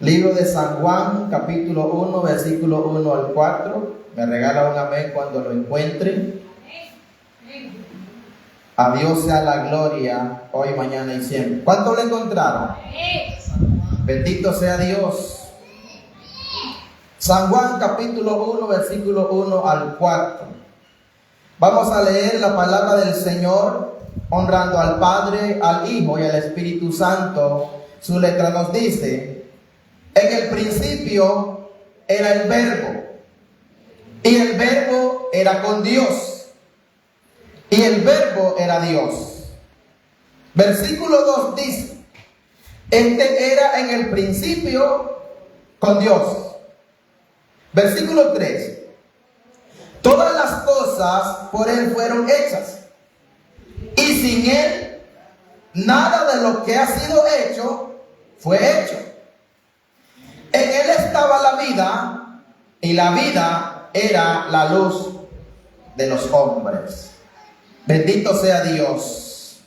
Libro de San Juan, capítulo 1, versículo 1 al 4. Me regala un amén cuando lo encuentre. A Dios sea la gloria, hoy, mañana y siempre. ¿Cuánto lo encontraron? Bendito sea Dios. San Juan, capítulo 1, versículo 1 al 4. Vamos a leer la palabra del Señor, honrando al Padre, al Hijo y al Espíritu Santo. Su letra nos dice: en el principio era el Verbo, y el Verbo era con Dios, y el Verbo era Dios. Versículo 2 dice: este era en el principio con Dios. Versículo 3: todas las cosas por Él fueron hechas, y sin Él nada de lo que ha sido hecho fue hecho. En Él estaba la vida, y la vida era la luz de los hombres. Bendito sea Dios.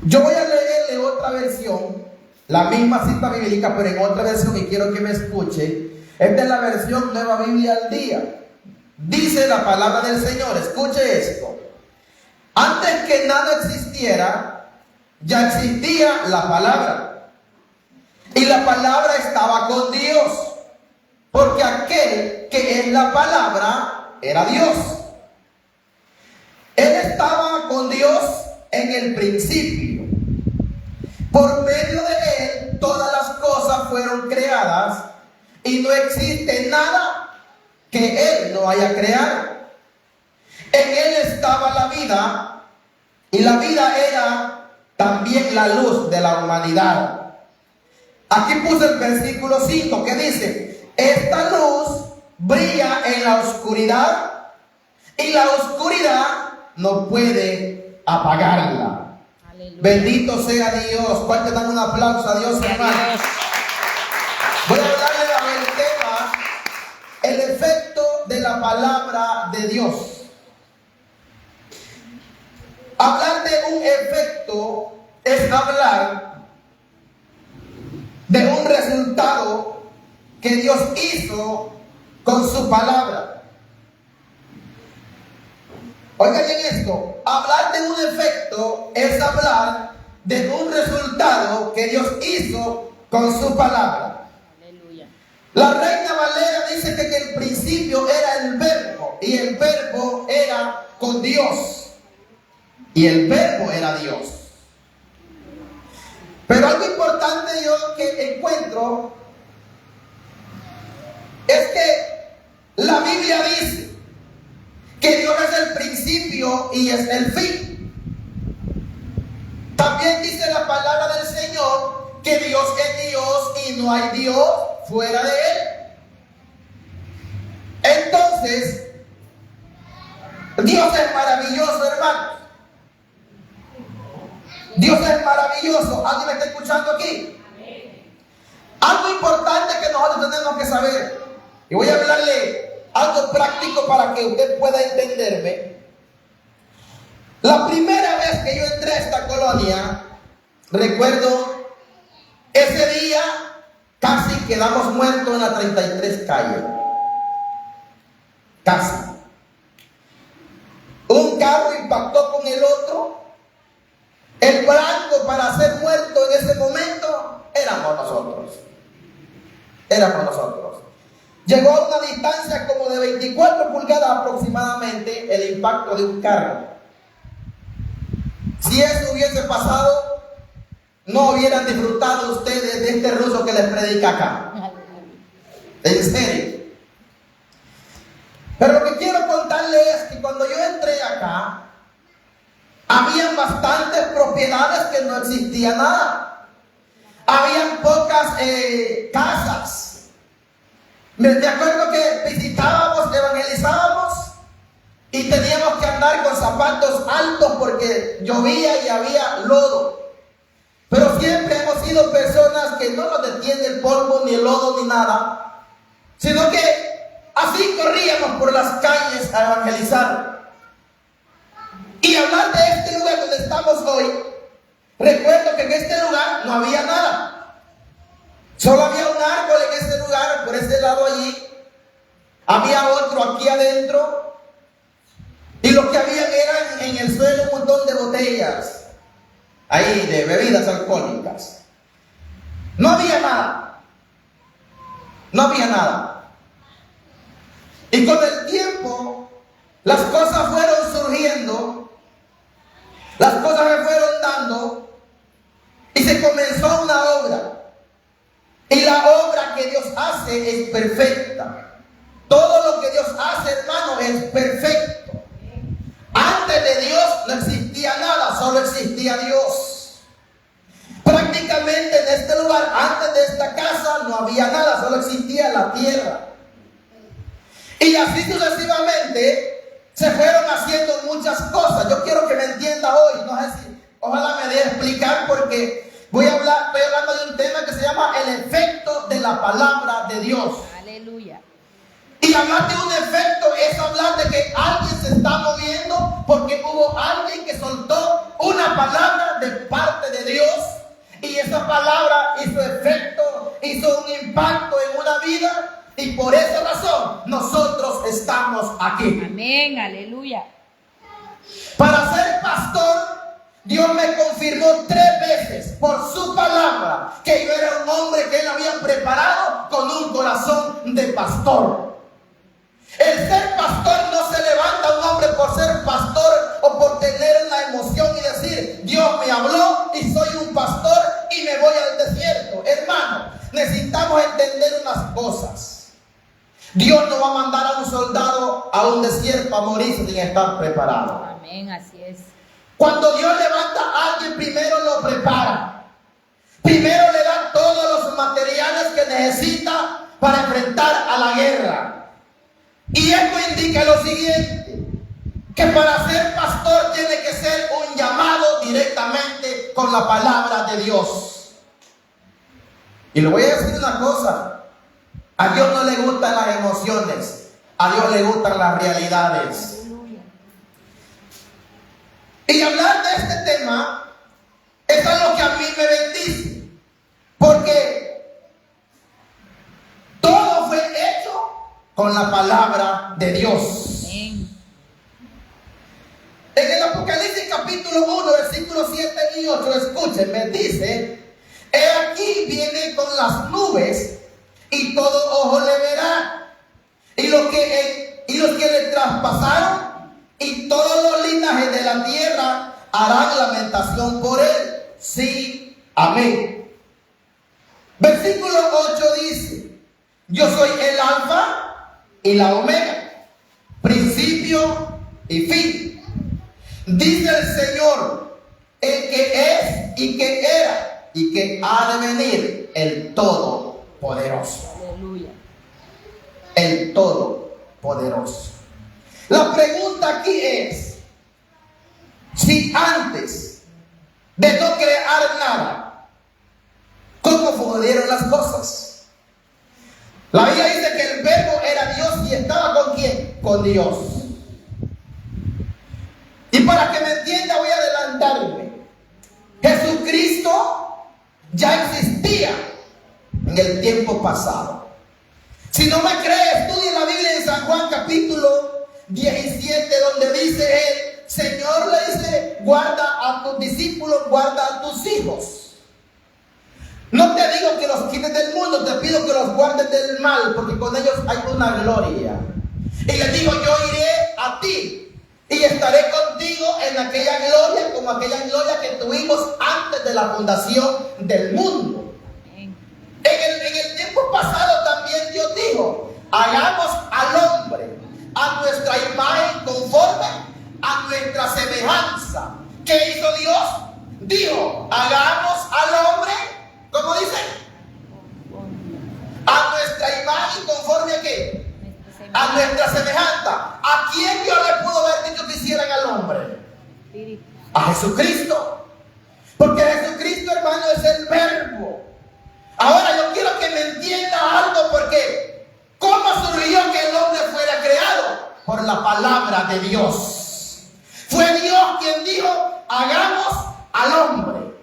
Yo voy a leerle otra versión, la misma cita bíblica, pero en otra versión, y quiero que me escuche. Esta es la versión Nueva Biblia al Día. Dice la palabra del Señor, escuche esto: antes que nada existiera, ya existía la palabra, y la palabra estaba con Dios, porque aquel que es la palabra era Dios. Él estaba con Dios en el principio. Por medio de Él todas las cosas fueron creadas, y no existe nada que Él no haya creado. En Él estaba la vida, y la vida era también la luz de la humanidad. Aquí puse el versículo 5 que dice: esta luz brilla en la oscuridad, y la oscuridad no puede apagarla. Aleluya. Bendito sea Dios. ¿Cuántos dan un aplauso a Dios, hermano? Voy a hablarle del tema: el efecto de la palabra de Dios. Hablar de un efecto es hablar de un resultado que Dios hizo con su palabra. Oigan bien esto: hablar de un efecto es hablar de un resultado que Dios hizo con su palabra. Aleluya. La Reina Valera dice que en el principio era el Verbo, y el Verbo era con Dios, y el Verbo era Dios. Pero algo importante yo que encuentro es que la Biblia dice que Dios es el principio y es el fin. También dice la palabra del Señor que Dios es Dios y no hay Dios fuera de Él. Entonces, Dios es maravilloso, hermanos. Dios es maravilloso. ¿Alguien me está escuchando aquí? Algo importante que nosotros tenemos que saber, y voy a hablarle algo práctico para que usted pueda entenderme. La primera vez que yo entré a esta colonia, recuerdo ese día casi quedamos muertos en la 33 calle. Casi. Un carro impactó con el otro. El blanco para ser muerto en ese momento éramos nosotros. Éramos nosotros. Llegó a una distancia como de 24 pulgadas aproximadamente el impacto de un carro. Si eso hubiese pasado, no hubieran disfrutado ustedes de este ruso que les predica acá. En serio. Pero lo que quiero contarles es que cuando yo entré acá, habían bastantes propiedades que no existía nada. Habían pocas casas. Me acuerdo que visitábamos, evangelizábamos, y teníamos que andar con zapatos altos porque llovía y había lodo. Pero siempre hemos sido personas que no nos detiene el polvo, ni el lodo, ni nada, sino que así corríamos por las calles a evangelizar. Y hablar de este lugar donde estamos hoy, recuerdo que en este lugar no había nada. Solo había un árbol en ese lugar, por ese lado allí. Había otro aquí adentro. Y lo que había eran en el suelo un montón de botellas. Ahí de bebidas alcohólicas. No había nada. No había nada. Y con el tiempo, las cosas fueron surgiendo. Las cosas se fueron dando. Y se comenzó una obra. Y la obra que Dios hace es perfecta. Todo lo que Dios hace, hermano, es perfecto. Antes de Dios no existía nada, solo existía Dios. Prácticamente en este lugar, antes de esta casa, no había nada, solo existía la tierra. Y así sucesivamente se fueron haciendo muchas cosas. Yo quiero que me entienda hoy, no sé si, ojalá me dé a explicar porque estoy hablando de un tema que se llama el efecto de la palabra de Dios. Aleluya. Y hablar de un efecto es hablar de que alguien se está moviendo porque hubo alguien que soltó una palabra de parte de Dios y esa palabra hizo efecto, hizo un impacto en una vida y por esa razón nosotros estamos aquí. Amén, aleluya. Para ser pastor, Dios me confirmó 3 veces por su palabra que yo era un hombre que Él había preparado con un corazón de pastor. El ser pastor no se levanta un hombre por ser pastor o por tener una emoción y decir, Dios me habló y soy un pastor y me voy al desierto. Hermano, necesitamos entender unas cosas. Dios no va a mandar a un soldado a un desierto a morir sin estar preparado. Amén, así es. Cuando Dios levanta a alguien, primero lo prepara. Primero le da todos los materiales que necesita para enfrentar a la guerra. Y esto indica lo siguiente, que para ser pastor tiene que ser un llamado directamente con la palabra de Dios. Y le voy a decir una cosa, a Dios no le gustan las emociones, a Dios le gustan las realidades. Aleluya. Y hablar de este tema es algo que a mí me bendice, porque todo fue hecho con la palabra de Dios. Amén. En el Apocalipsis capítulo 1, versículos 7 y 8, escúchenme, dice, he aquí viene con las nubes y todo ojo le verá, y los que le traspasaron y todos los linajes de la tierra harán lamentación por él. Sí, amén. Versículo 8 dice, yo soy el alfa y la omega, principio y fin. Dice el Señor, el que es y que era y que ha de venir, el Todopoderoso. Aleluya. El Todopoderoso. La pregunta aquí es, si antes de no crear nada, ¿cómo fueron las cosas? La Biblia dice que el verbo era Dios y estaba ¿con quién? Con Dios. Y para que me entienda voy a adelantarme. Jesucristo ya existía en el tiempo pasado. Si no me crees, estudia la Biblia en San Juan capítulo 17 donde dice él, Señor le dice, guarda a tus discípulos, guarda a tus hijos. No te digo que los quites del mundo, te pido que los guardes del mal, porque con ellos hay una gloria. Y le digo, yo iré a ti y estaré contigo en aquella gloria, como aquella gloria que tuvimos antes de la fundación del mundo. Amén. En el tiempo pasado también Dios dijo, hagamos al hombre a nuestra imagen conforme a nuestra semejanza. ¿Qué hizo Dios? Dijo, hagamos al hombre, ¿cómo dice? A nuestra imagen conforme a qué? A nuestra semejanza. ¿A quién Dios le pudo haber dicho que hicieran al hombre? Espíritu. A Jesucristo. Porque Jesucristo, hermano, es el verbo. Ahora yo quiero que me entienda algo, porque ¿cómo surgió que el hombre fuera creado? Por la palabra de Dios. Fue Dios quien dijo, hagamos al hombre.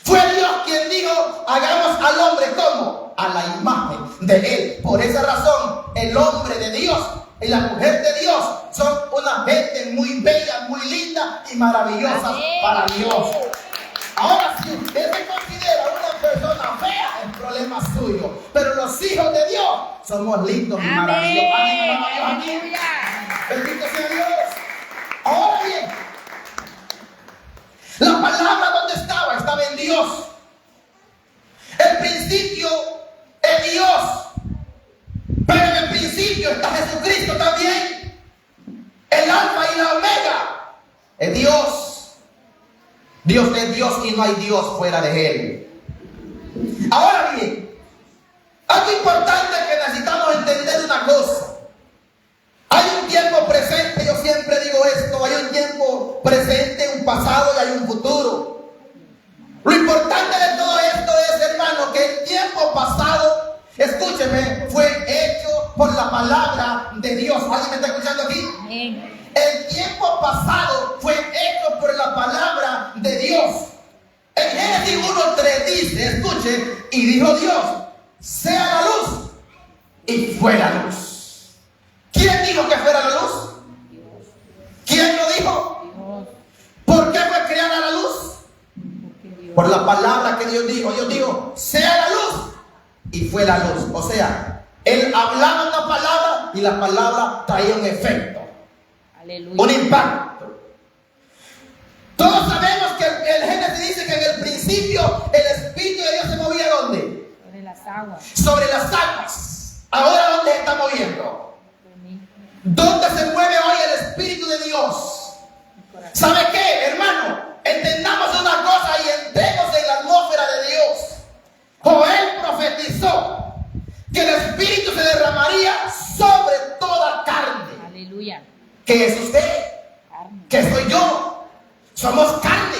Fue Fue Dios quien dijo, hagamos al hombre como a la imagen de él. Por esa razón, el hombre de Dios y la mujer de Dios son una gente muy bella, muy linda y maravillosa para Dios. Ahora, si usted se considera una persona fea, es problema suyo. Pero los hijos de Dios somos lindos y maravillosos. Amén. Bendito sea Dios. Ahora bien, la palabra donde estaba, estaba en Dios. El principio es Dios. Pero en el principio está Jesucristo también. El alfa y la omega es Dios. Dios es Dios y no hay Dios fuera de Él. Ahora bien, algo importante que necesitamos entender una cosa. Hay un tiempo presente, yo siempre digo esto, hay un tiempo presente, un pasado y hay un futuro. Lo importante de todo esto es, hermano, que el tiempo pasado, escúcheme, fue hecho por la palabra de Dios. ¿Alguien me está escuchando aquí? Amén. El tiempo pasado fue hecho por la palabra de Dios. En Génesis 1:3 dice, escuche, y dijo Dios, sea la luz, y fue la luz. ¿Quién dijo que fuera la luz? Dios. ¿Quién lo dijo? Dios. ¿Por qué fue creada la luz? Porque Dios. Por la palabra que Dios dijo. Dios dijo, sea la luz, y fue la luz. O sea, Él hablaba una palabra y la palabra traía un efecto. Aleluya. Un impacto. Todos sabemos que el Génesis dice que en el principio el Espíritu de Dios se movía ¿dónde? Sobre las aguas. Sobre las aguas. Ahora ¿dónde se está moviendo? Sobre mí. ¿Dónde se mueve hoy el Espíritu de Dios? Mi corazón. ¿Sabe qué, hermano? Entendamos una cosa y entremos en la atmósfera de Dios. Joel profetizó que el Espíritu se derramaría sobre toda carne. Aleluya. ¿Qué es usted? Carne. ¿Qué soy yo? Somos carne.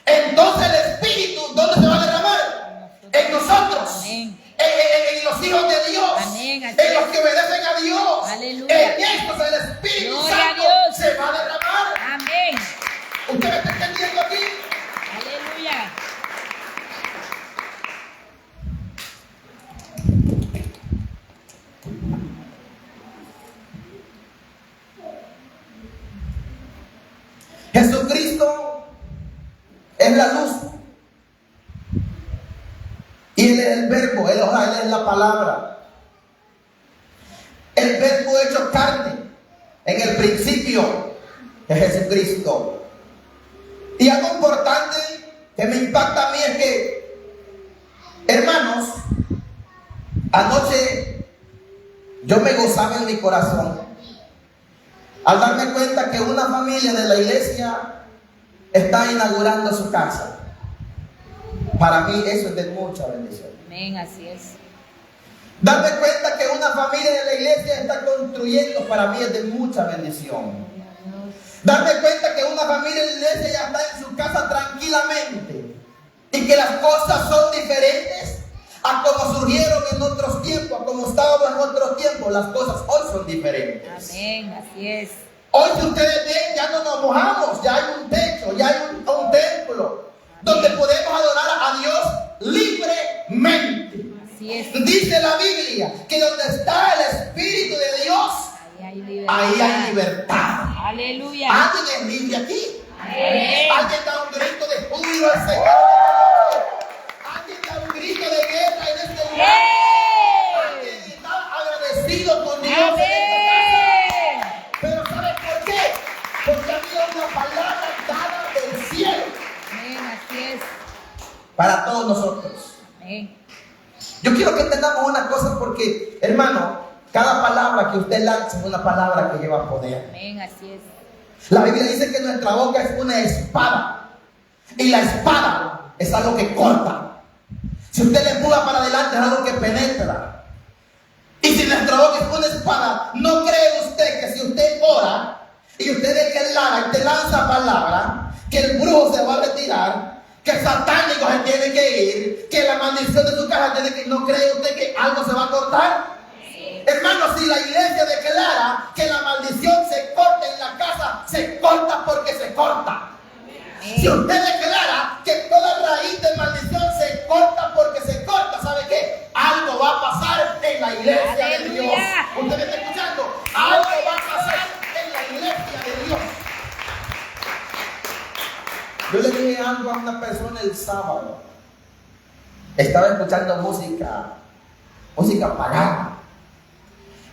Entonces el Espíritu, ¿dónde se va a derramar? En nosotros. Amén. En los hijos de Dios. Amén. En los que obedecen a Dios. Aleluya. En estos el Espíritu Gloria a Santo Dios. se va a derramar. Amén. ¿Usted me está entendiendo aquí? Aleluya. Jesucristo es la luz. Y Él es el verbo, Él es la palabra. El verbo hecho carne en el principio de Jesucristo. Y algo importante que me impacta a mí es que, hermanos, anoche yo me gozaba en mi corazón al darme cuenta que una familia de la iglesia está inaugurando su casa. Para mí eso es de mucha bendición. Amén, así es. Darme cuenta que una familia de la iglesia está construyendo, para mí es de mucha bendición. Darme cuenta que una familia de la iglesia ya está en su casa tranquilamente y que las cosas son diferentes a como surgieron en otros tiempos, a como estábamos en otros tiempos. Las cosas hoy son diferentes. Amén, así es. Hoy, si ustedes ven, ya no nos mojamos, ya hay un techo, ya hay un templo donde podemos adorar a Dios libremente. Así es. Dice la Biblia que donde está el Espíritu de Dios, Ahí hay libertad. ahí hay libertad. Aleluya. ¿Alguien es libre aquí? Amén. ¿Alguien da un grito de júbilo al Señor? ¿Alguien da un grito de guerra en este lugar? ¿Alguien está agradecido con Dios en esta Amén. casa? Pero ¿sabe por qué? Porque había una palabra dada del cielo Amén, así es. para todos nosotros. Amén. Yo quiero que entendamos una cosa porque, hermano, cada palabra que usted lanza es una palabra que lleva poder. Amén, así es. La Biblia dice que nuestra boca es una espada. Y la espada es algo que corta. Si usted le empuja para adelante es algo que penetra. Y si nuestra boca es una espada, ¿no cree usted que si usted ora y usted declara y te lanza palabra, que el brujo se va a retirar, que el satánico se tiene que ir, que la maldición de su casa tiene que ir? ¿No cree usted que algo se va a cortar? Hermano, si la iglesia declara que la maldición se corta en la casa, se corta porque se corta. Amén. Si usted declara que toda raíz de maldición se corta porque se corta, ¿sabe qué? Algo va a pasar en la iglesia de Dios. Aleluya. ¿Usted me está escuchando? Algo va a pasar en la iglesia de Dios. Yo le dije algo a una persona el sábado. Estaba escuchando música pagana.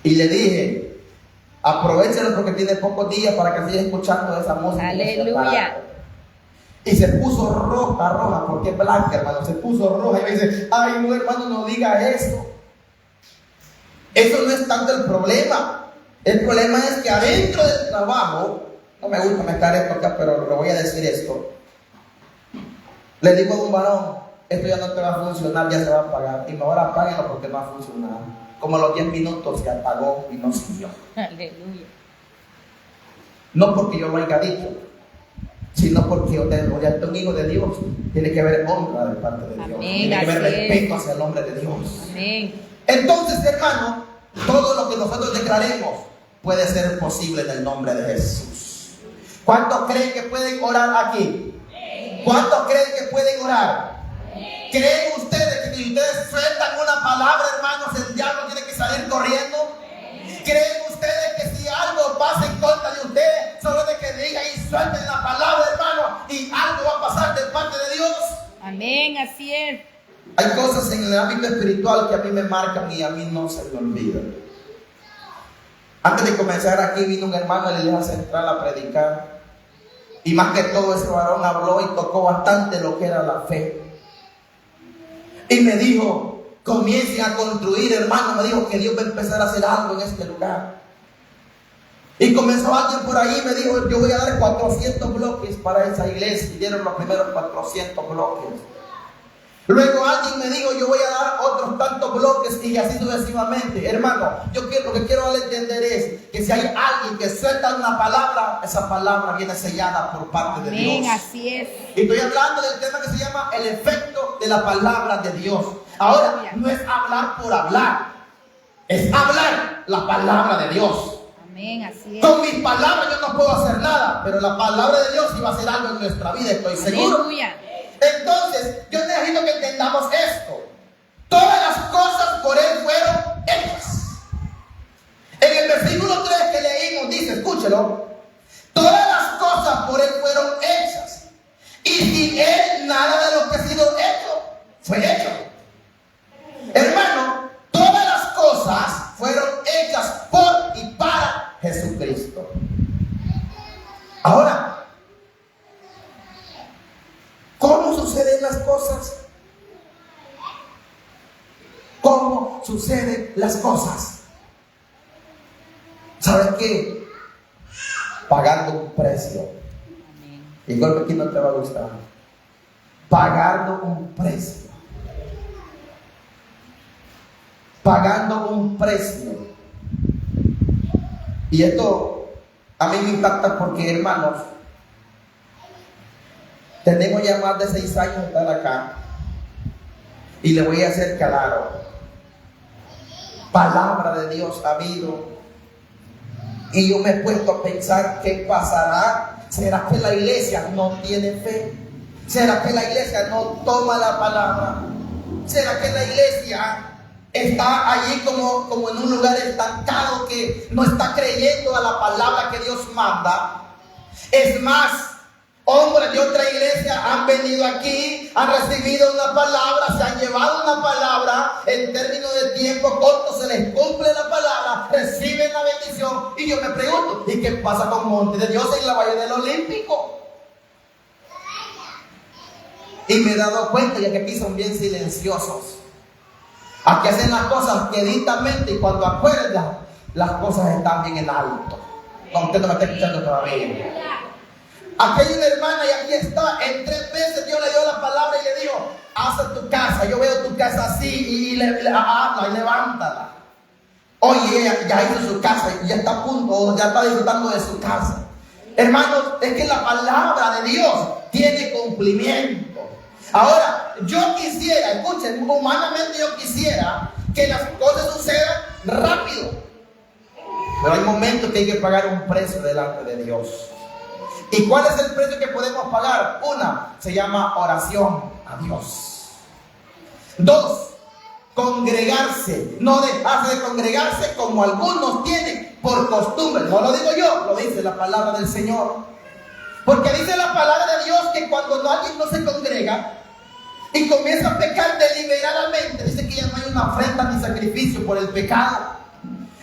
Y le dije, aprovechalo porque tiene pocos días para que siga escuchando esa música. Aleluya. Y se puso roja, porque es blanca, hermano. Se puso roja y me dice, ay, no, hermano, no diga eso. Eso no es tanto el problema. El problema es que adentro del trabajo, no me gusta mezclar esto acá, pero le voy a decir esto. Le digo a un varón, esto ya no te va a funcionar, ya se va a apagar. Y mejor apáguenlo porque no va a funcionar. Como a los 10 minutos se apagó y no siguió. Aleluya. No porque yo lo haya dicho, sino porque un hijo de Dios tiene que haber honra de parte de Dios. Amén, Tiene que haber así es. respeto hacia el nombre de Dios. Amén. Entonces, hermano, todo lo que nosotros declaremos puede ser posible en el nombre de Jesús. ¿Cuántos creen que pueden orar aquí? ¿Cuántos creen que pueden orar? ¿Creen ustedes que si ustedes sueltan una palabra, hermanos, el diablo tiene que salir corriendo? ¿Creen ustedes que si algo pasa en contra de ustedes, solo de que digan y suelten la palabra, hermano, y algo va a pasar de parte de Dios? Amén, así es. Hay cosas en el ámbito espiritual que a mí me marcan y a mí no se me olvidan. Antes de comenzar aquí vino un hermano de la iglesia central a predicar. Y más que todo ese varón habló y tocó bastante lo que era la fe. Y me dijo, comiencen a construir, hermano. Me dijo que Dios va a empezar a hacer algo en este lugar. Y comenzó alguien por ahí, me dijo, yo voy a dar 400 bloques para esa iglesia. Y dieron los primeros 400 bloques. Luego alguien me dijo, yo voy a dar otros tantos bloques y así sucesivamente. Hermano, lo que quiero darle a entender es que si hay alguien que suelta una palabra, esa palabra viene sellada por parte de Dios. Amén, así es. Y estoy hablando del tema que se llama el efecto de la palabra de Dios. Ahora, no es hablar por hablar, es hablar la palabra de Dios. Amén, así es. Con mis palabras yo no puedo hacer nada, pero la palabra de Dios iba a hacer algo en nuestra vida, estoy seguro. Aleluya. Entonces, yo necesito que entendamos esto. Todas las cosas por Él fueron hechas. En el versículo 3 que leímos dice, escúchelo, todas las cosas por Él fueron hechas. Y sin Él nada de lo que ha sido hecho fue hecho. Hermano, todas las cosas fueron hechas por y para Jesucristo. Ahora, ¿cómo suceden las cosas? ¿Cómo suceden las cosas? ¿Sabes qué? Pagando un precio. Amén. Igual que aquí no te va a gustar. Pagando un precio. Pagando un precio. Y esto a mí me impacta porque, hermanos, tenemos ya más de 6 años de estar acá. Y le voy a hacer claro. Palabra de Dios ha habido. Y yo me he puesto a pensar qué pasará. ¿Será que la iglesia no tiene fe? ¿Será que la iglesia no toma la palabra? ¿Será que la iglesia está allí como en un lugar estancado que no está creyendo a la palabra que Dios manda? Es más, hombres de otra iglesia han venido aquí, han recibido una palabra, se han llevado una palabra, en términos de tiempo corto se les cumple la palabra, reciben la bendición. Y yo me pregunto, ¿y qué pasa con Monte de Dios en la Valle del Olímpico? Y me he dado cuenta ya que aquí son bien silenciosos. Aquí hacen las cosas quietamente y cuando acuerdan, las cosas están bien en alto. No, usted no me está escuchando todavía. Aquí hay una hermana y aquí está. En 3 meses Dios le dio la palabra y le dijo, haz tu casa. Yo veo tu casa así y habla y levántala. Oye, ella ya hizo su casa y ya está a punto, ya está disfrutando de su casa. Hermanos, es que la palabra de Dios tiene cumplimiento. Ahora, yo quisiera, escuchen, humanamente yo quisiera que las cosas sucedan rápido. Pero hay momentos que hay que pagar un precio delante de Dios. ¿Y cuál es el precio que podemos pagar? Una, se llama oración a Dios. Dos, congregarse, no dejarse de congregarse como algunos tienen por costumbre. No lo digo yo, lo dice la palabra del Señor. Porque dice la palabra de Dios que cuando alguien no se congrega y comienza a pecar deliberadamente, dice que ya no hay una ofrenda ni sacrificio por el pecado.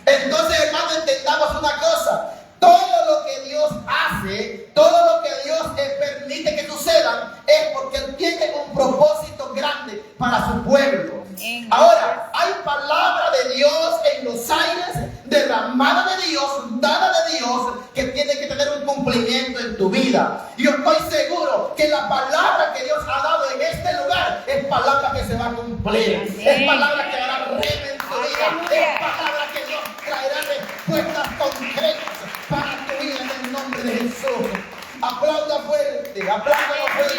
Entonces, hermano, entendamos una cosa: todo lo que Dios hace, todo lo que Dios permite que suceda, es porque Él tiene un propósito grande para su pueblo. Ahora, hay palabra de Dios en los aires, derramada de Dios, dada de Dios, que tiene que tener un cumplimiento en tu vida. Y yo estoy seguro que la palabra que Dios ha dado en este lugar es palabra que se va a cumplir. Amén. Es palabra que hará rema en tu vida. Es palabra que Dios traerá respuestas concretas para tu vida en el nombre de Jesús. Aplauda fuerte, apláudalo fuerte.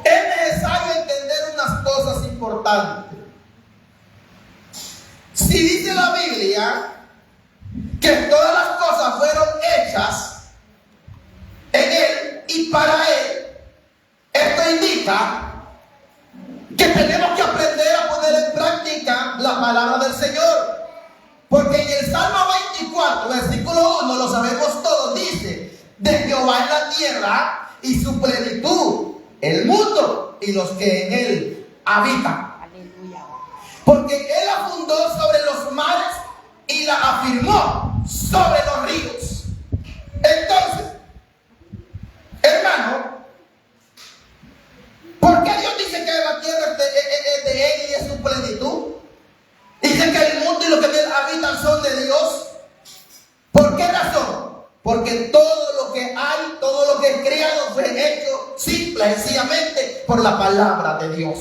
Es necesario entender unas cosas importantes. Si dice la Biblia que todas las cosas fueron hechas en Él y para Él, esto indica que tenemos que aprender a poner en práctica la palabra del Señor. Porque en el Salmo 24, versículo 1, lo sabemos todos, dice: de Jehová es la tierra y su plenitud, el mundo y los que en él habitan. Aleluya. Porque Él la fundó sobre los mares y la afirmó sobre los ríos. Entonces, hermano, ¿por qué Dios dice que la tierra es de Él y es su plenitud? Dice que el mundo y los que en él habitan son de Dios. ¿Por qué razón? Porque todo lo que hay, todo lo que es creado fue hecho simple y sencillamente por la palabra de Dios.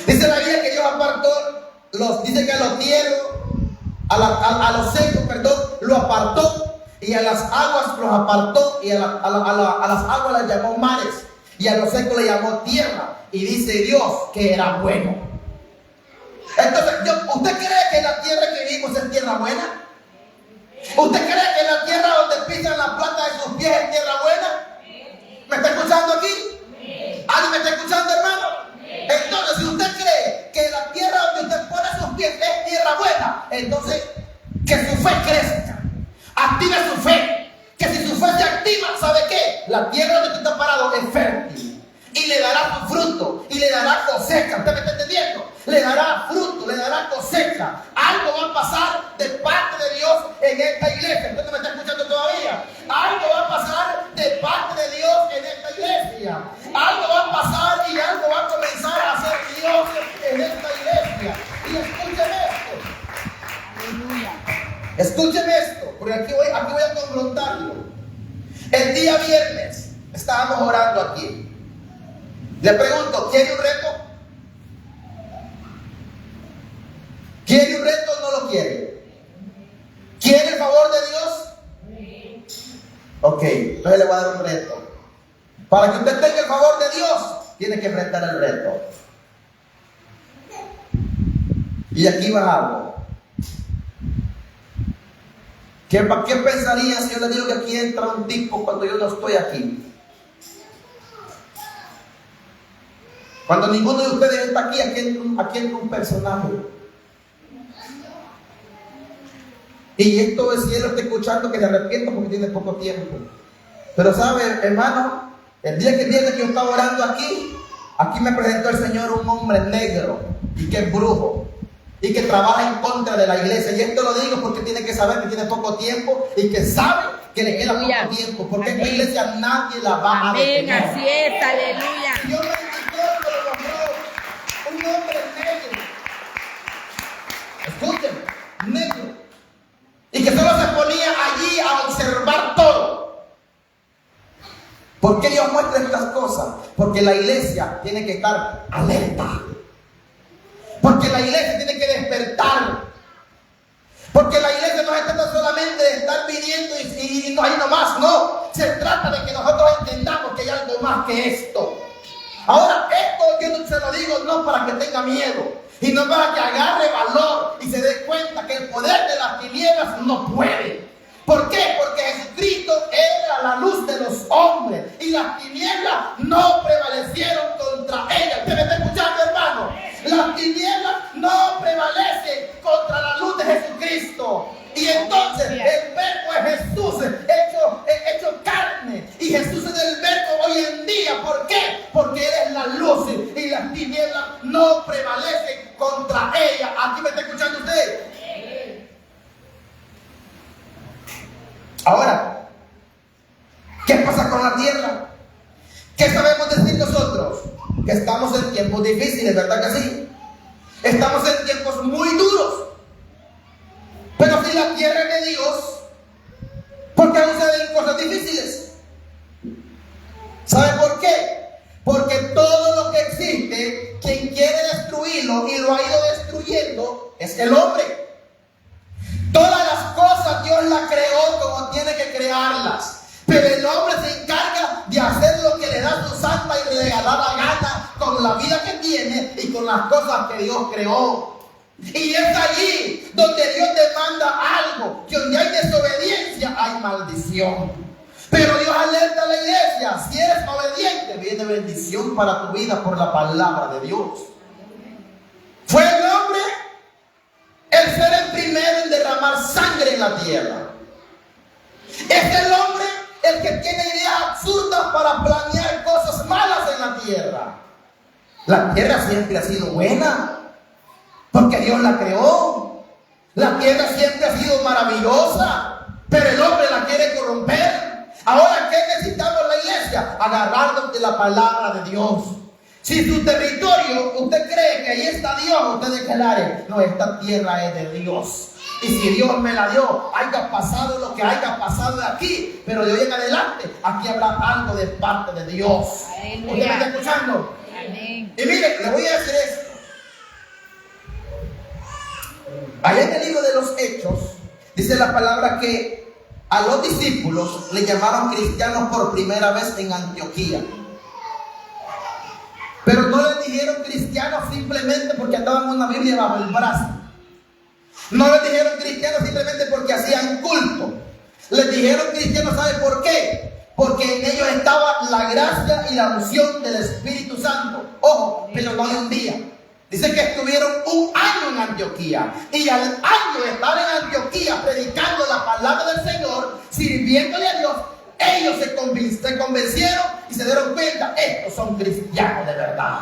Dice la Biblia que Dios apartó dice que a los tiernos, a los secos, lo apartó, y a las aguas los apartó, y a las aguas las llamó mares, y a los secos le llamó tierra, y dice Dios que era bueno. Entonces, ¿usted cree que la tierra que vivimos es tierra buena? ¿Usted cree que la tierra donde pisan la planta de sus pies es tierra buena? ¿Me está escuchando aquí? ¿Alguien me está escuchando, hermano? Entonces, si usted cree que la tierra donde usted pone sus pies es tierra buena, entonces que su fe crezca. Active su fe. Que si su fe se activa, ¿sabe qué? La tierra donde usted está parado es fértil y le dará su fruto y le dará cosecha. ¿Usted me está entendiendo? Le dará fruto, le dará cosecha. Algo va a pasar de parte de Dios en esta iglesia. ¿Usted no me está escuchando todavía? Algo va a pasar de parte de Dios en esta iglesia. Algo va a pasar y algo va a comenzar a hacer Dios en esta iglesia. Y escúcheme esto. Aleluya. Escúcheme esto, porque aquí voy a confrontarlo. El día viernes estábamos orando aquí. Le pregunto, ¿quiere un reto? ¿Quiere un reto o no lo quiere? ¿Quiere el favor de Dios? Ok, entonces le voy a dar un reto. Para que usted tenga el favor de Dios, tiene que enfrentar el reto. Y aquí va algo. ¿Qué pensaría si yo le digo que aquí entra un tipo cuando yo no estoy aquí? Cuando ninguno de ustedes está aquí entra un personaje. Y esto es, si él lo está escuchando, que se arrepienta porque tiene poco tiempo. Pero sabe, hermano, el día que yo estaba orando aquí me presentó el Señor un hombre negro y que es brujo y que trabaja en contra de la iglesia. Y esto lo digo porque tiene que saber que tiene poco tiempo y que sabe que le queda poco tiempo, porque esta iglesia nadie la va a detener. Amén, así es, aleluya. Dios me indicó que lo logró un hombre negro. Escúcheme, negro. Y que solo se ponía allí a observar todo. ¿Por qué Dios muestra estas cosas? Porque la iglesia tiene que estar alerta. Porque la iglesia tiene que despertar. Porque la iglesia no se trata solamente de estar viniendo y no hay nomás, no. Se trata de que nosotros entendamos que hay algo más que esto. Ahora, esto yo no se lo digo no para que tenga miedo. Y no para que agarre valor y se dé cuenta que el poder de las tinieblas no puede. ¿Por qué? Porque Jesucristo era la luz de los hombres y las tinieblas no prevalecieron contra ella. ¿Usted me está escuchando, hermano? Las tinieblas no prevalecen contra la luz de Jesucristo. Y entonces el verbo es Jesús hecho carne. Y Jesús es el verbo hoy en día. ¿Por qué? Porque Él es la luz y las tinieblas no prevalecen contra ella. ¿Aquí me está escuchando usted? Ahora, ¿qué pasa con la tierra? ¿Qué sabemos decir nosotros? Que estamos en tiempos difíciles, ¿verdad que sí? Estamos en tiempos muy duros. Pero si la tierra es de Dios, ¿por qué aún se ven cosas difíciles? ¿Sabe por qué? Porque todo lo que existe, quien quiere destruirlo y lo ha ido destruyendo, es el hombre. Todas las cosas Dios las creó como tiene que crearlas. Pero el hombre se encarga de hacer lo que le da su santa y regalada gana con la vida que tiene y con las cosas que Dios creó. Y es allí donde Dios demanda algo, que donde hay desobediencia hay maldición. Pero Dios alerta a la iglesia: si eres obediente, viene bendición para tu vida por la palabra de Dios. Fue el hombre el ser el primero en derramar sangre en la tierra. Es el hombre el que tiene ideas absurdas para planear cosas malas en la tierra. La tierra siempre ha sido buena, porque Dios la creó. La tierra siempre ha sido maravillosa, pero el hombre la quiere corromper. Ahora, ¿qué necesitamos la iglesia? Agarrarnos de la palabra de Dios. Si su territorio, usted cree que ahí está Dios, usted declare: no, esta tierra es de Dios. Y si Dios me la dio, haya pasado lo que haya pasado de aquí, pero de hoy en adelante, aquí habrá algo de parte de Dios. Aleluya. ¿Usted me está escuchando? Amén. Y mire, le voy a decir esto. Allá en el libro de los Hechos, dice la palabra que a los discípulos le llamaron cristianos por primera vez en Antioquía. Pero no les dijeron cristianos simplemente porque andaban con una Biblia bajo el brazo. No les dijeron cristianos simplemente porque hacían culto. Les dijeron cristianos, ¿sabe por qué? Porque en ellos estaba la gracia y la unción del Espíritu Santo. Ojo, pero no de un día. Dice que estuvieron un año en Antioquía. Y al año de estar en Antioquía predicando la palabra del Señor, sirviéndole a Dios, ellos se convencieron y se dieron cuenta: estos son cristianos de verdad.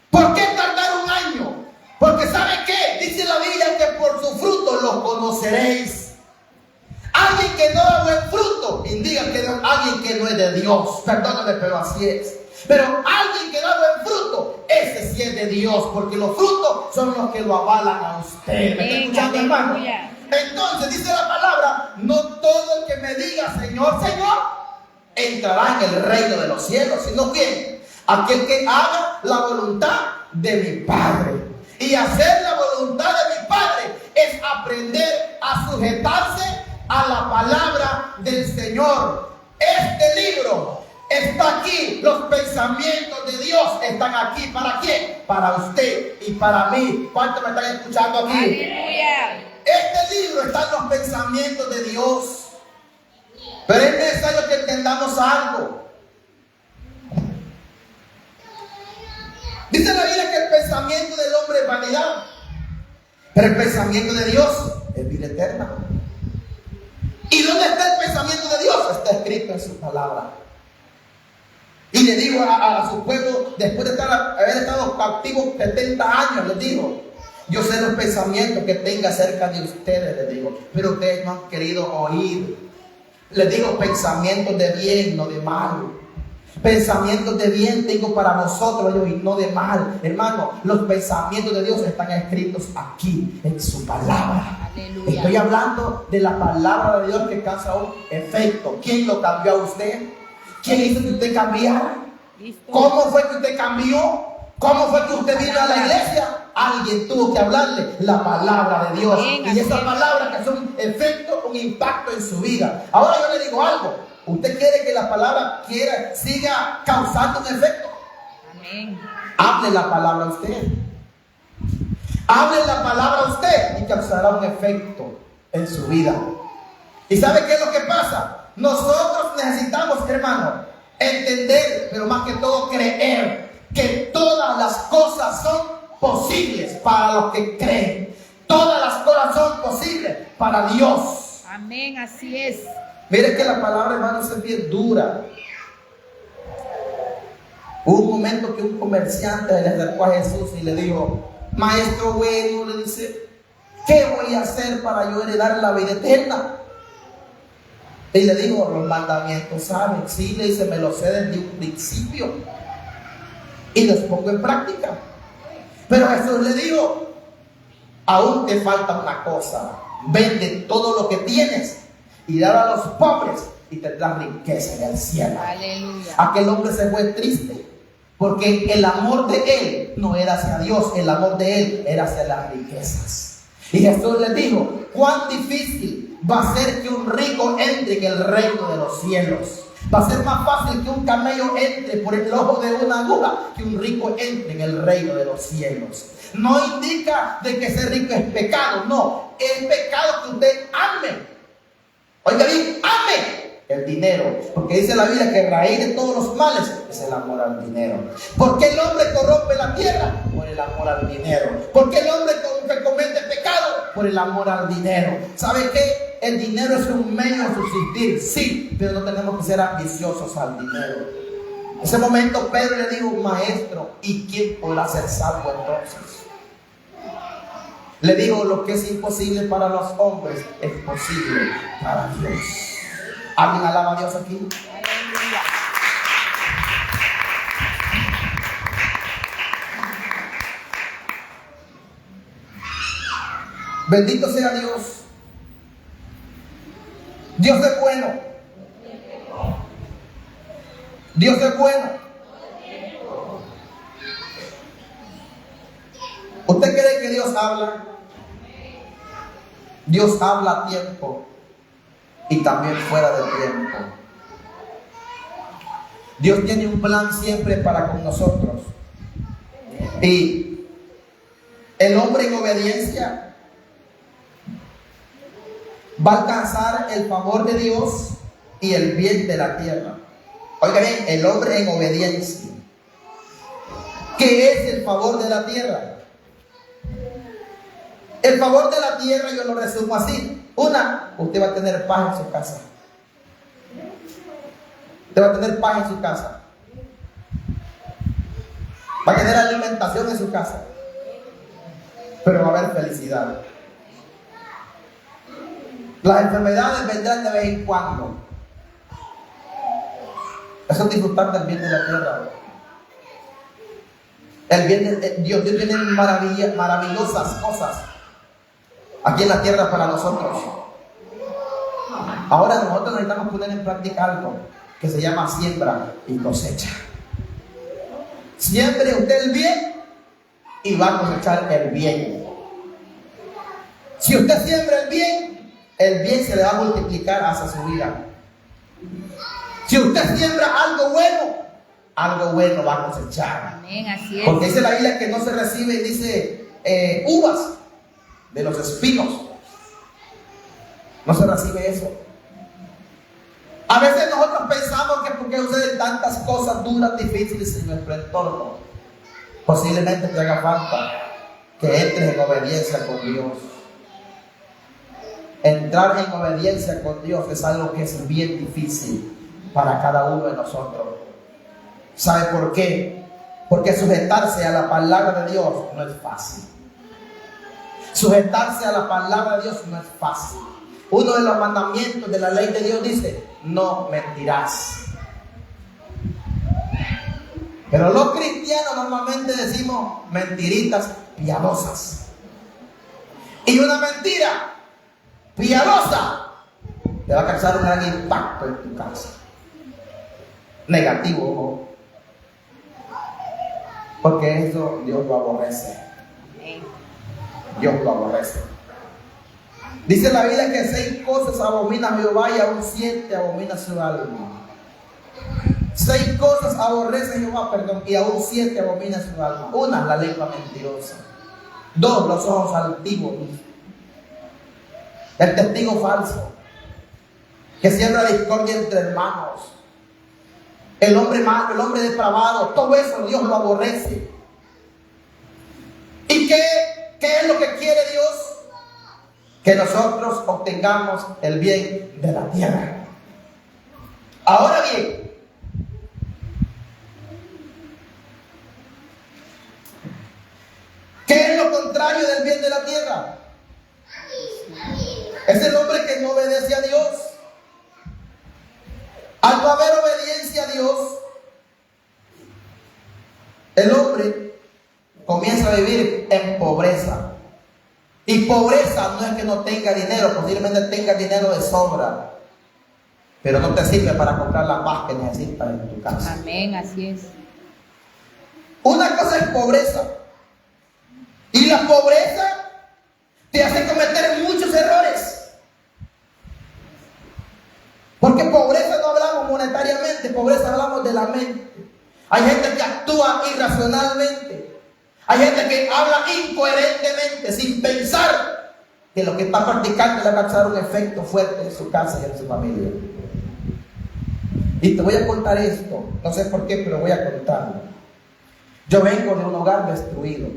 ¿Por qué tardar un año? Porque ¿sabe qué? Dice la Biblia que por sus frutos los conoceréis. Alguien que no da buen fruto indica que es alguien que no es de Dios. Perdóname, pero así es. Pero alguien que da buen fruto, ese sí es de Dios, porque los frutos son los que lo avalan a usted. ¿Me está escuchando, hermano? Entonces dice la palabra: no todo el que me diga Señor, Señor, entrará en el reino de los cielos, sino ¿quién? Aquel que haga la voluntad de mi Padre. Y hacer la voluntad de mi Padre es aprender a sujetarse a la palabra del Señor. Este libro está aquí. Los pensamientos de Dios están aquí. ¿Para quién? Para usted y para mí. ¿Cuántos me están escuchando aquí? Aleluya. Este libro está en los pensamientos de Dios. Pero es necesario que entendamos algo. Dice la Biblia que el pensamiento del hombre es vanidad, pero el pensamiento de Dios es vida eterna. ¿Y dónde está el pensamiento de Dios? Está escrito en su palabra. Y le digo a su pueblo, después de haber estado cautivos 70 años, les digo: yo sé los pensamientos que tengo acerca de ustedes, les digo, pero ustedes no han querido oír. Les digo: pensamientos de bien, no de mal. Pensamientos de bien tengo para nosotros y no de mal. Hermano, los pensamientos de Dios están escritos aquí en su palabra. Aleluya. Estoy hablando de la palabra de Dios que causa un efecto. ¿Quién lo cambió a usted? ¿Quién hizo que usted cambiara? Listo. ¿Cómo fue que usted cambió? ¿Cómo fue que usted vino a la iglesia? Alguien tuvo que hablarle la palabra de Dios. Bien, Y esa así es. palabra que es un efecto, un impacto en su vida. Ahora yo le digo algo. ¿Usted quiere que la palabra siga causando un efecto? Amén. Hable la palabra a usted. Hable la palabra a usted y causará un efecto en su vida. ¿Y sabe qué es lo que pasa? Nosotros necesitamos, hermano, entender, pero más que todo creer, que todas las cosas son posibles para los que creen. Todas las cosas son posibles para Dios. Amén, así es. Mire que la palabra, hermano, es bien dura. Hubo un momento que un comerciante le acercó a Jesús y le dijo: maestro bueno, le dice, ¿qué voy a hacer para yo heredar la vida eterna? Y le dijo: los mandamientos saben. Sí, le dice, me los sé desde un principio y los pongo en práctica. Pero Jesús le dijo: aún te falta una cosa. Vende todo lo que tienes y dale a los pobres y tendrás riqueza en el cielo. Aleluya. Aquel hombre se fue triste porque el amor de él no era hacia Dios, el amor de él era hacia las riquezas. Y Jesús le dijo: cuán difícil va a ser que un rico entre en el reino de los cielos. Va a ser más fácil que un camello entre por el ojo de una aguja que un rico entre en el reino de los cielos. No indica de que ser rico es pecado, no. Es pecado que usted ame. Oiga bien, ame el dinero, porque dice la Biblia que raíz de todos los males es el amor al dinero. ¿Por qué el hombre corrompe la tierra? Por el amor al dinero. ¿Por qué el hombre que comete pecado? Por el amor al dinero. ¿Sabe qué? El dinero es un medio de subsistir, sí, pero no tenemos que ser ambiciosos al dinero. En ese momento Pedro le dijo: maestro, ¿y quién podrá ser salvo entonces? Le digo: lo que es imposible para los hombres es posible para Dios. ¿Alguien alaba a Dios aquí? Aleluya. Bendito sea Dios. Dios es bueno. Dios es bueno. ¿Usted cree que Dios habla? Dios habla a tiempo y también fuera de tiempo. Dios tiene un plan siempre para con nosotros. Y el hombre en obediencia va a alcanzar el favor de Dios y el bien de la tierra. Oiga bien, el hombre en obediencia. ¿Qué es el favor de la tierra? El favor de la tierra yo lo resumo así. Una, usted va a tener paz en su casa. Usted va a tener paz en su casa. Va a tener alimentación en su casa. Pero va a haber felicidad. Las enfermedades vendrán de vez en cuando. Eso es disfrutar del bien de la tierra. El bien de Dios tiene maravillosas cosas aquí en la tierra para nosotros. Ahora nosotros necesitamos poner en práctica algo que se llama siembra y cosecha. Siembre usted el bien y va a cosechar el bien. Si usted siembra el bien se le va a multiplicar hacia su vida. Si usted siembra algo bueno va a cosechar. Amén, así es. Porque dice la Biblia que no se recibe, dice, uvas de los espinos. No se recibe eso. A veces nosotros pensamos que porque suceden tantas cosas duras, difíciles en nuestro entorno, posiblemente te haga falta que entres en obediencia con Dios. Entrar en obediencia con Dios es algo que es bien difícil para cada uno de nosotros. ¿Sabe por qué? Porque sujetarse a la palabra de Dios no es fácil. Sujetarse a la palabra de Dios no es fácil. Uno de los mandamientos de la ley de Dios dice: no mentirás. Pero los cristianos normalmente decimos mentiritas piadosas. Y una mentira piadosa te va a causar un gran impacto en tu casa. Negativo, ojo. Porque eso Dios lo aborrece. Dios lo aborrece. Dice la Biblia que 6 cosas abomina Jehová y aún 7 abomina su alma. 6 cosas aborrece Jehová, y aún 7 abomina su alma. Una, la lengua mentirosa. Dos, los ojos altivos. El testigo falso, que siembra discordia entre hermanos. El hombre malo, el hombre depravado, todo eso Dios lo aborrece. ¿Y qué es lo que quiere Dios? Que nosotros obtengamos el bien de la tierra. Ahora bien, ¿qué es lo contrario del bien de la tierra? Es el hombre que no obedece a Dios. Al no haber obediencia a Dios, el hombre comienza a vivir en pobreza. Y pobreza no es que no tenga dinero, posiblemente tenga dinero de sobra, pero no te sirve para comprar la paz que necesitas en tu casa. Amén, así es. Una cosa es pobreza, y la pobreza te hace cometer muchos errores. Porque pobreza no hablamos monetariamente, pobreza hablamos de la mente. Hay gente que actúa irracionalmente. Hay gente que habla incoherentemente, sin pensar que lo que está practicando le va a causar un efecto fuerte en su casa y en su familia. Y te voy a contar esto, no sé por qué, pero voy a contarlo. Yo vengo de un hogar destruido.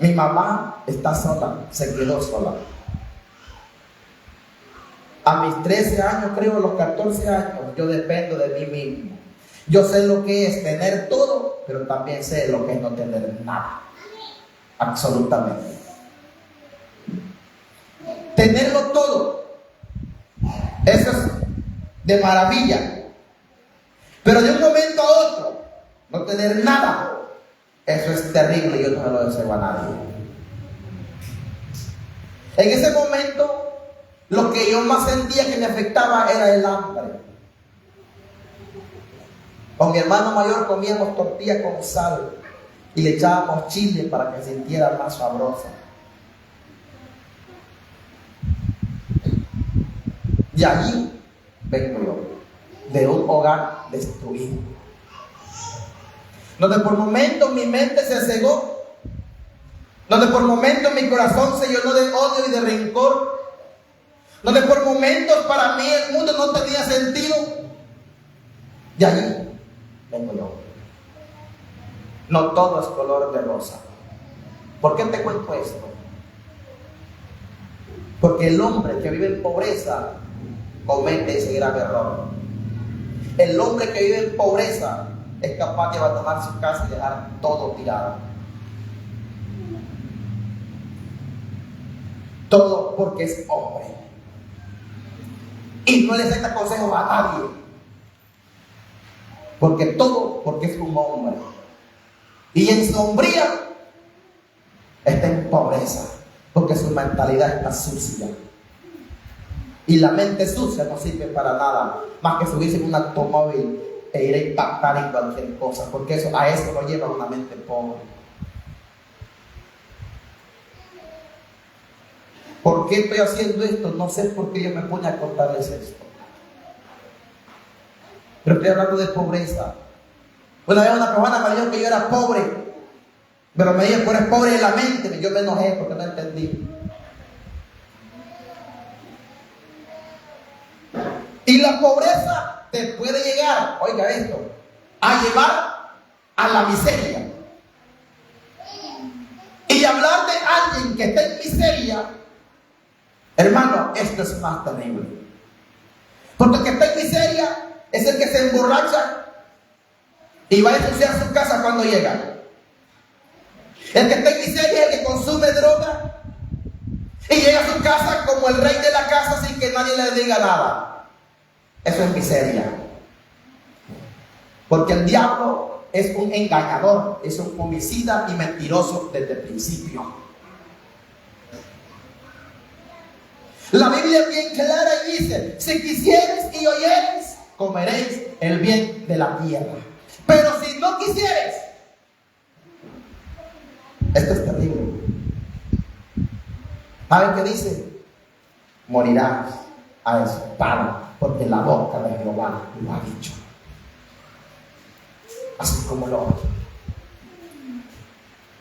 Mi mamá está sola, se quedó sola. A mis 13 años, creo, a los 14 años, yo dependo de mí mismo. Yo sé lo que es tener todo, pero también sé lo que es no tener nada. Absolutamente. Tenerlo todo, eso es de maravilla. Pero de un momento a otro, no tener nada, eso es terrible y yo no se lo deseo a nadie. En ese momento, lo que yo más sentía que me afectaba era el hambre. Con mi hermano mayor comíamos tortilla con sal y le echábamos chile para que se sintiera más sabrosa. Y allí vengo yo, de un hogar destruido, donde por momentos mi mente se cegó, donde por momentos mi corazón se llenó de odio y de rencor, donde por momentos para mí el mundo no tenía sentido. Y allí vengo yo. No todo es color de rosa. ¿Por qué te cuento esto? Porque el hombre que vive en pobreza comete ese grave error. El hombre que vive en pobreza es capaz de abandonar su casa y dejar todo tirado. Todo porque es hombre. Y no le acepta consejos a nadie. Porque es un hombre. Y en su hombría está en pobreza. Porque su mentalidad está sucia. Y la mente sucia no sirve para nada. Más que subirse en un automóvil e ir a impactar en cualquier cosa. Porque a eso lo lleva una mente pobre. ¿Por qué estoy haciendo esto? No sé por qué yo me pone a contarles esto. Pero estoy hablando de pobreza. Una vez una persona me dijo que yo era pobre. Pero me dijo que eres pobre de la mente. Yo me enojé porque no entendí. Y la pobreza te puede llegar, oiga esto, a llevar a la miseria. Y hablar de alguien que está en miseria, hermano, esto es más terrible. Porque el que está en miseria es el que se emborracha y va a ensuciar su casa cuando llega. El que está en miseria es el que consume droga y llega a su casa como el rey de la casa sin que nadie le diga nada. Eso es miseria. Porque el diablo es un engañador, es un homicida y mentiroso desde el principio. La Biblia es bien clara y dice: si quisieres y oyeres, comeréis el bien de la tierra. Pero si no quisieres, esto es terrible. ¿Saben qué dice? Morirás a espada, porque la boca de Jehová lo ha dicho. Así como lo oye.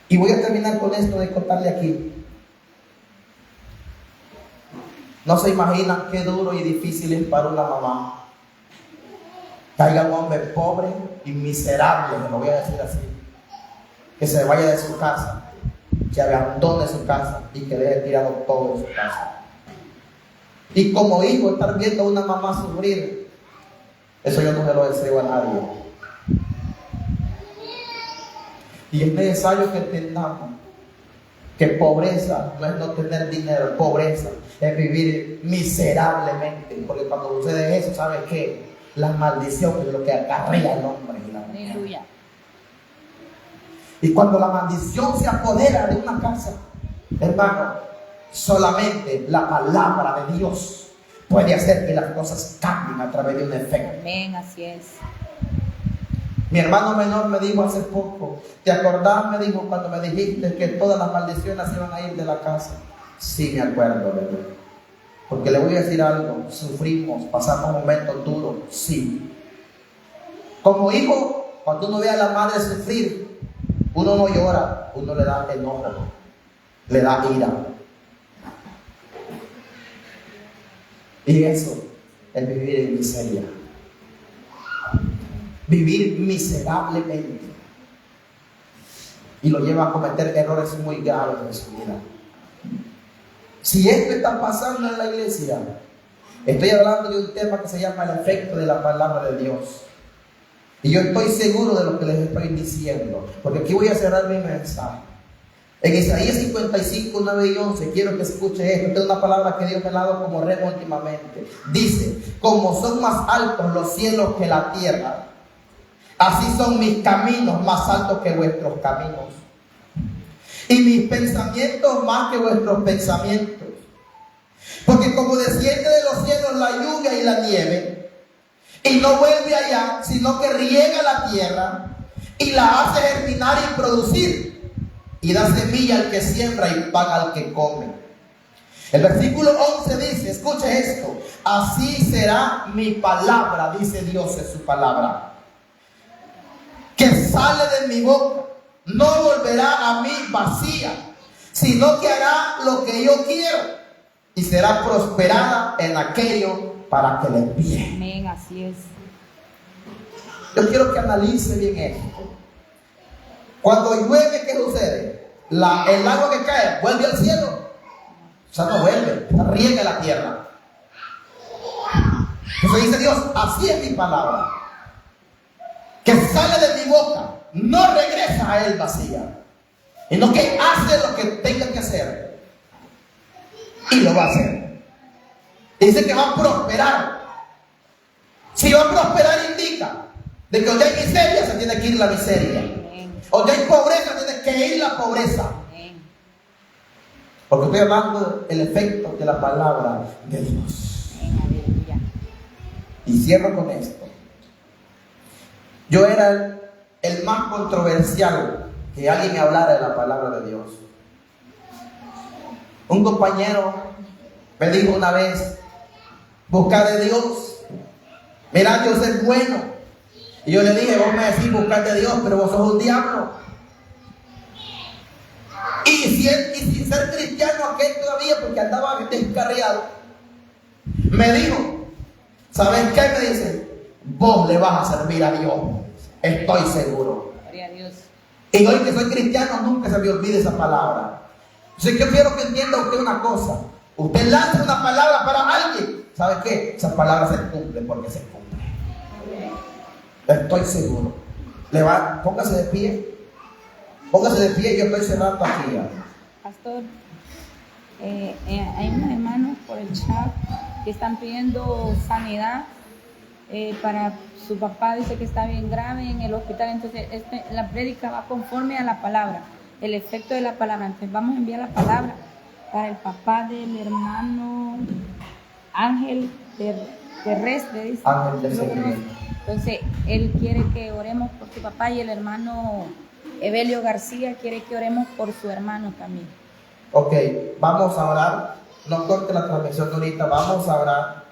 Y voy a terminar con esto de contarle aquí. No se imaginan qué duro y difícil es para una mamá que haya un hombre pobre y miserable, me lo voy a decir así, que se vaya de su casa, que abandone su casa y que deje tirado todo en su casa. Y como hijo, estar viendo a una mamá sufrir, eso yo no se lo deseo a nadie. Y es necesario que entendamos que pobreza no es no tener dinero, pobreza es vivir miserablemente, porque cuando sucede eso, ¿sabe qué? La maldición es lo que acarrea al hombre y la mujer. Aleluya. Y cuando la maldición se apodera de una casa, hermano, solamente la palabra de Dios puede hacer que las cosas cambien a través de un efecto. Amén, así es. Mi hermano menor me dijo hace poco, ¿te acordás? Me dijo cuando me dijiste que todas las maldiciones iban a ir de la casa. Sí, me acuerdo, bebé. Porque le voy a decir algo, sufrimos, pasamos momentos duros, sí. Como hijo, cuando uno ve a la madre sufrir, uno no llora, uno le da enojo, le da ira. Y eso es vivir en miseria. Vivir miserablemente. Y lo lleva a cometer errores muy graves en su vida. Si esto está pasando en la iglesia, estoy hablando de un tema que se llama el efecto de la palabra de Dios. Y yo estoy seguro de lo que les estoy diciendo, porque aquí voy a cerrar mi mensaje. En Isaías 55, 9 y 11, quiero que escuche esto. Esta es una palabra que Dios me ha dado como rema últimamente. Dice, como son más altos los cielos que la tierra, así son mis caminos más altos que vuestros caminos, y mis pensamientos más que vuestros pensamientos. Porque como desciende de los cielos la lluvia y la nieve, y no vuelve allá, sino que riega la tierra, y la hace germinar y producir, y da semilla al que siembra y paga al que come. El versículo 11 dice, escuche esto, así será mi palabra, dice Dios en su palabra, que sale de mi boca. No volverá a mí vacía, sino que hará lo que yo quiero y será prosperada en aquello para que le envíe. Amén, así es. Yo quiero que analice bien esto. Cuando llueve, ¿qué sucede? El agua que cae vuelve al cielo. O sea, no vuelve, riega la tierra. Entonces dice Dios, así es mi palabra, que sale de mi boca, no regresa a él vacía, sino que hace lo que tenga que hacer y lo va a hacer. Dice que va a prosperar. Si va a prosperar indica de que donde hay miseria se tiene que ir la miseria, donde hay pobreza tiene que ir la pobreza. Porque estoy hablando del efecto de la palabra de Dios. Y cierro con esto. Yo era el más controversial que alguien me hablara de la palabra de Dios. Un compañero me dijo una vez, busca de Dios, mira, Dios es bueno. Y yo le dije, vos me decís buscar de Dios, pero vos sos un diablo. Y sin ser cristiano aquel todavía, porque andaba descarriado, me dijo, ¿sabes qué? Me dice, vos le vas a servir a Dios, estoy seguro. Gloria a Dios. Y hoy que soy cristiano, nunca se me olvide esa palabra. Entonces yo quiero que entienda usted una cosa. Usted lanza una palabra para alguien, ¿sabe qué? Esa palabra se cumple porque se cumple. Estoy seguro. Póngase de pie. Póngase de pie, yo estoy cerrando aquí ya. Pastor, hay unos hermanos por el chat que están pidiendo sanidad para su papá. Dice que está bien grave en el hospital. Entonces la prédica va conforme a la palabra, el efecto de la palabra. Entonces vamos a enviar la palabra para el papá del hermano Ángel Terrestre, dice. Ángel Terrestre. Entonces él quiere que oremos por su papá, y el hermano Evelio García quiere que oremos por su hermano también. Ok, vamos a orar. No corte la transmisión ahorita, vamos a orar.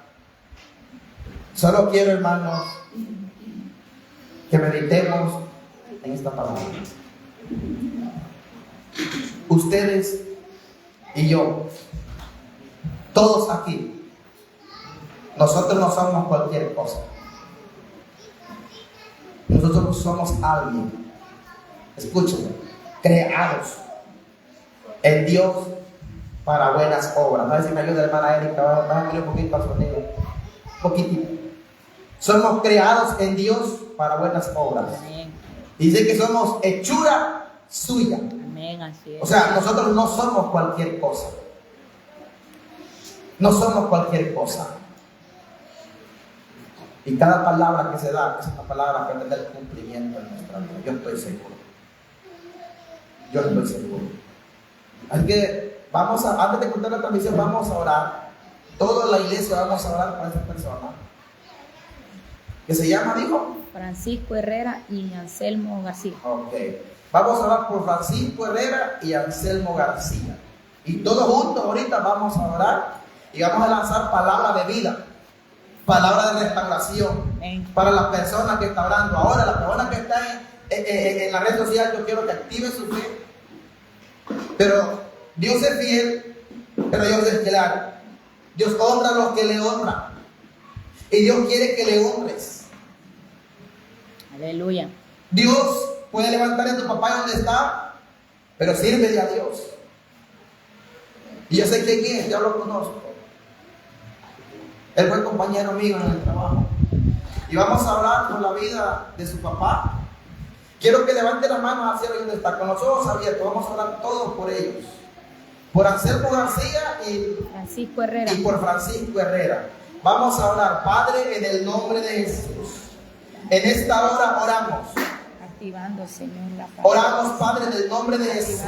Solo quiero, hermanos, que meditemos en esta palabra. ustedes y yo, todos aquí, nosotros no somos cualquier cosa. Nosotros somos alguien, escúchenme, creados en Dios para buenas obras. A ver si me ayuda la hermana Erika, bájame un poquito al sonido, un poquitito. Somos creados en Dios para buenas obras. Amén. Dice que somos hechura suya. Amén, así es. O sea, nosotros no somos cualquier cosa. No somos cualquier cosa. Y cada palabra que se da es una palabra que tendrá el cumplimiento en nuestra vida. Yo estoy seguro. Yo estoy seguro. Así que vamos a, antes de contar la transmisión, vamos a orar. Toda la iglesia vamos a orar por esa persona. ¿Qué se llama, dijo? Francisco Herrera y Anselmo García. Ok. Vamos a orar por Francisco Herrera y Anselmo García. Y todos juntos ahorita vamos a orar y vamos a lanzar palabra de vida, palabra de restauración. Amén. Para las personas que están orando ahora, las personas que están en la red social, yo quiero que activen su fe. Pero Dios es fiel, pero Dios es claro. Dios honra a los que le honran. Y Dios quiere que le honres. Aleluya. Dios puede levantar a tu papá donde está, pero sírvele a Dios. Y yo sé quién es, ya lo conozco. Él fue compañero mío en el trabajo. Y vamos a orar por la vida de su papá. Quiero que levante las manos hacia donde está, con los ojos abiertos. Vamos a orar todos por ellos. Por Anselmo García y Francisco Herrera. y por Francisco Herrera. Vamos a orar, Padre, en el nombre de Jesús. En esta hora oramos. Activando, Señor, la palabra. Oramos, Padre, en el nombre de Jesús.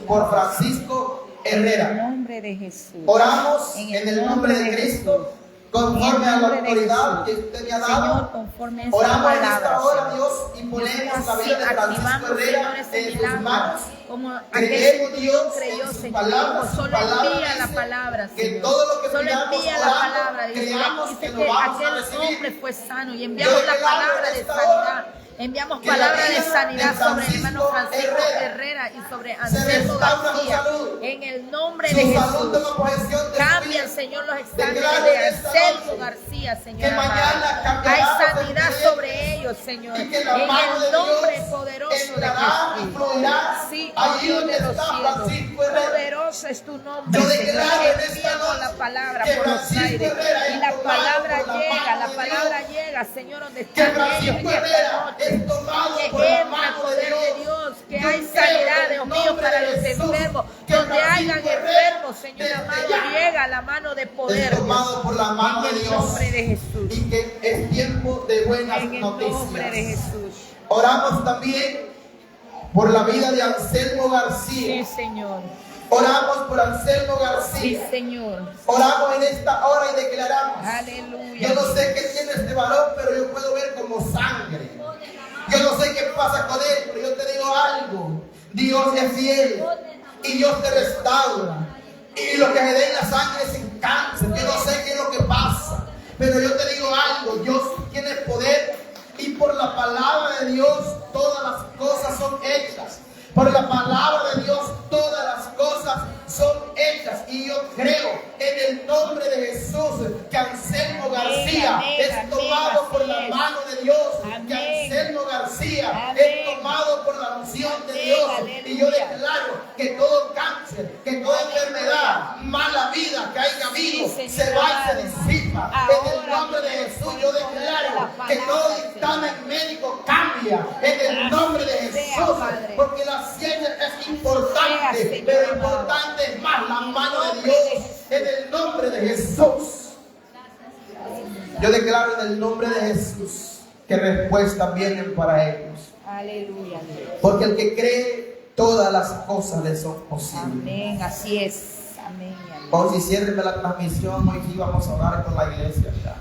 Por Francisco En el Herrera. nombre de Jesús. Oramos en el nombre de Cristo, conforme a la autoridad que usted me ha Señor, dado. conforme a esa Oramos en palabra, esta hora, Señor. Dios, y ponemos la vida de Francisco Activando, Herrera Señor, ese en sus milagro. manos. Como Creemos, aquel Dios, que creyó, en su Señor, palabra. dijo, Su solo palabra envía la dice palabra, que Señor. todo lo que Solo pidamos envía la orando, palabra. Dice creamos dice que que lo vamos a aquel recibir. hombre fue sano y enviamos Yo la declaro palabra en de esta sanidad. hora Enviamos que la palabra de vida sanidad de sobre el hermano Francisco Francisco Herrera Herrera y sobre se Anselmo restaura su García. salud. En el nombre Su de salud Jesús. toma posesión de su Cambia, vida. Señor, los exámenes Declaro de en esta Anselmo noche García, Señor que mañana amado. cambiará Hay los sanidad expedientes sobre ellos, Señor. y que la En mano de el nombre Dios poderoso de entrará y Jesús. fluirá Sí, allí Dios donde de los está cielos. Francisco Herrera. Poderoso es tu nombre, Yo Señor. declaro en esta Enviamos noche la palabra que por los Francisco aires. Herrera Y es la tomado palabra por la llega, mano la de palabra Dios. llega, Señor, donde Que están ellos Francisco en esta Herrera noche. es tomado Que por la entra el mano de poder de Dios, que Yo hay creo sanidad, en Dios el mío, nombre para de los Jesús, enfermos. que Donde Francisco hayan Herrera, enfermos, Señor desde amado, ya llega la mano de poder. es tomado por la mano En de el Dios. nombre de Jesús. Y que es tiempo de buenas En el noticias. nombre de Jesús. Oramos también por la vida de Anselmo Sí, García. Señor. Oramos por Anselmo Sí, García. Señor. Oramos en esta hora y declaramos. Aleluya. Yo no sé qué tiene este varón, pero yo puedo ver como sangre. Yo no sé qué pasa con él, pero yo te digo algo. Dios es fiel y Dios te restaura. Y lo que se dé en la sangre es en cáncer. Yo no sé qué es lo que pasa, pero yo te digo algo. Dios tiene poder y por la palabra de Dios todas las cosas son hechas. Por la palabra de Dios todas las cosas son hechas. Y yo creo en el nombre de Jesús que Anselmo García Amén, es amén, tomado por así la es. mano de Dios. Que Amén. Anselmo García Amén. es tomado por la unción de Amén, Dios. aleluya. Y yo declaro que todo cáncer, que toda enfermedad, mala vida que haya habido, Sí, se Señor va y se amado. disipa. En el Ahora, nombre de Dios, Jesús por yo el poder de declaro la que palabra, todo dictamen médico cambia. En el Así nombre de sea, Jesús. Padre. Porque la ciencia es Sea, importante, Señor pero amado. importante es más la mano de nombre de Dios. Jesús. En el nombre de Jesús. Yo declaro en el nombre de Jesús que respuestas vienen para ellos. Aleluya. Porque el que cree, todas las cosas le son posibles. Amén. Así es. Amén. Amén. O si ciérrenme la transmisión, hoy sí vamos a orar con la iglesia ya.